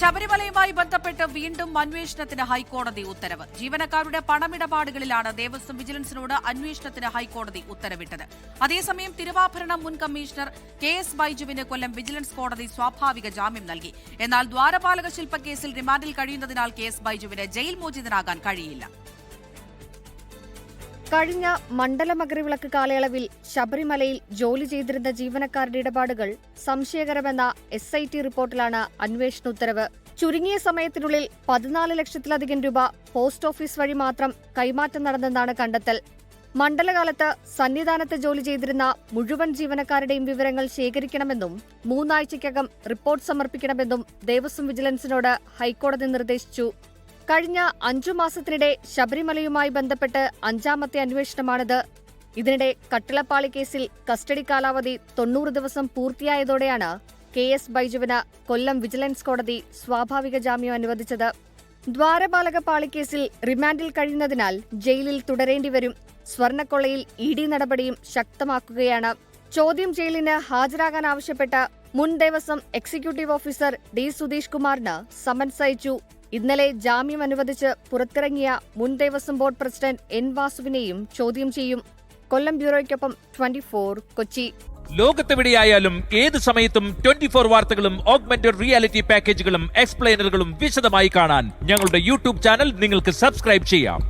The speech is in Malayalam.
ശബരിമലയുമായി ബന്ധപ്പെട്ട് വീണ്ടും അന്വേഷണത്തിന് ഹൈക്കോടതി ഉത്തരവ്. ജീവനക്കാരുടെ പണമിടപാടുകളിലാണ് ദേവസ്വം വിജിലൻസിനോട് അന്വേഷണത്തിന് ഹൈക്കോടതി ഉത്തരവിട്ടത്. അതേസമയം തിരുവാഭരണം മുൻ കമ്മീഷണർ KS ബൈജുവിന് കൊല്ലം വിജിലൻസ് കോടതി സ്വാഭാവിക ജാമ്യം നൽകി. എന്നാൽ ദ്വാരപാലക ശില്പക്കേസിൽ റിമാൻഡിൽ കഴിയുന്നതിനാൽ KS ബൈജുവിന് ജയിൽ മോചിതനാകാൻ കഴിയില്ല. കഴിഞ്ഞ മണ്ഡലമകരവിളക്ക് കാലയളവിൽ ശബരിമലയിൽ ജോലി ചെയ്തിരുന്ന ജീവനക്കാരുടെ ഇടപാടുകൾ സംശയകരമെന്ന SIT റിപ്പോർട്ടിലാണ് അന്വേഷണ ഉത്തരവ്. ചുരുങ്ങിയ സമയത്തിനുള്ളിൽ 14 ലക്ഷത്തിലധികം രൂപ പോസ്റ്റ് ഓഫീസ് വഴി മാത്രം കൈമാറ്റം നടന്നെന്നാണ് കണ്ടെത്തൽ. മണ്ഡലകാലത്ത് സന്നിധാനത്ത് ജോലി ചെയ്തിരുന്ന മുഴുവൻ ജീവനക്കാരുടെയും വിവരങ്ങൾ ശേഖരിക്കണമെന്നും 3 ആഴ്ചയ്ക്കകം റിപ്പോർട്ട് സമർപ്പിക്കണമെന്നും ദേവസ്വം വിജിലൻസിനോട് ഹൈക്കോടതി നിർദ്ദേശിച്ചു. കഴിഞ്ഞ 5 മാസത്തിനിടെ ശബരിമലയുമായി ബന്ധപ്പെട്ട് 5ാമത്തെ അന്വേഷണമാണിത്. ഇതിനിടെ കട്ടിളപ്പാളി കേസിൽ കസ്റ്റഡി കാലാവധി 90 ദിവസം പൂർത്തിയായതോടെയാണ് KS ബൈജുവിന് കൊല്ലം വിജിലൻസ് കോടതി സ്വാഭാവിക ജാമ്യം അനുവദിച്ചത്. ദ്വാരപാലക പാളിക്കേസിൽ റിമാൻഡിൽ കഴിയുന്നതിനാൽ ജയിലിൽ തുടരേണ്ടിവരും. സ്വർണ്ണക്കൊള്ളയിൽ ED നടപടിയും ശക്തമാക്കുകയാണ്. ചോദ്യം ചെയ്യലിന് ഹാജരാകാൻ ആവശ്യപ്പെട്ട മുൻ Devaswom executive officer D Sudheesh കുമാറിന് സമൻസ് അയച്ചു. ഇന്നലെ ജാമ്യം അനുവദിച്ച് പുറത്തിറങ്ങിയ മുൻ ദേവസ്വം ബോർഡ് പ്രസിഡന്റ് N വാസുവിനെയും ചോദ്യം ചെയ്യും. കൊല്ലം ബ്യൂറോയ്ക്കൊപ്പം 24 കൊച്ചി. ലോകത്തെവിടെയായാലും ഏത് സമയത്തും 24 വാർത്തകളും ഓഗ്മെന്റഡ് റിയാലിറ്റി പാക്കേജുകളും എക്സ്പ്ലെയിനറുകളും വിശദമായി കാണാൻ ഞങ്ങളുടെ YouTube ചാനൽ നിങ്ങൾക്ക് സബ്സ്ക്രൈബ് ചെയ്യാം.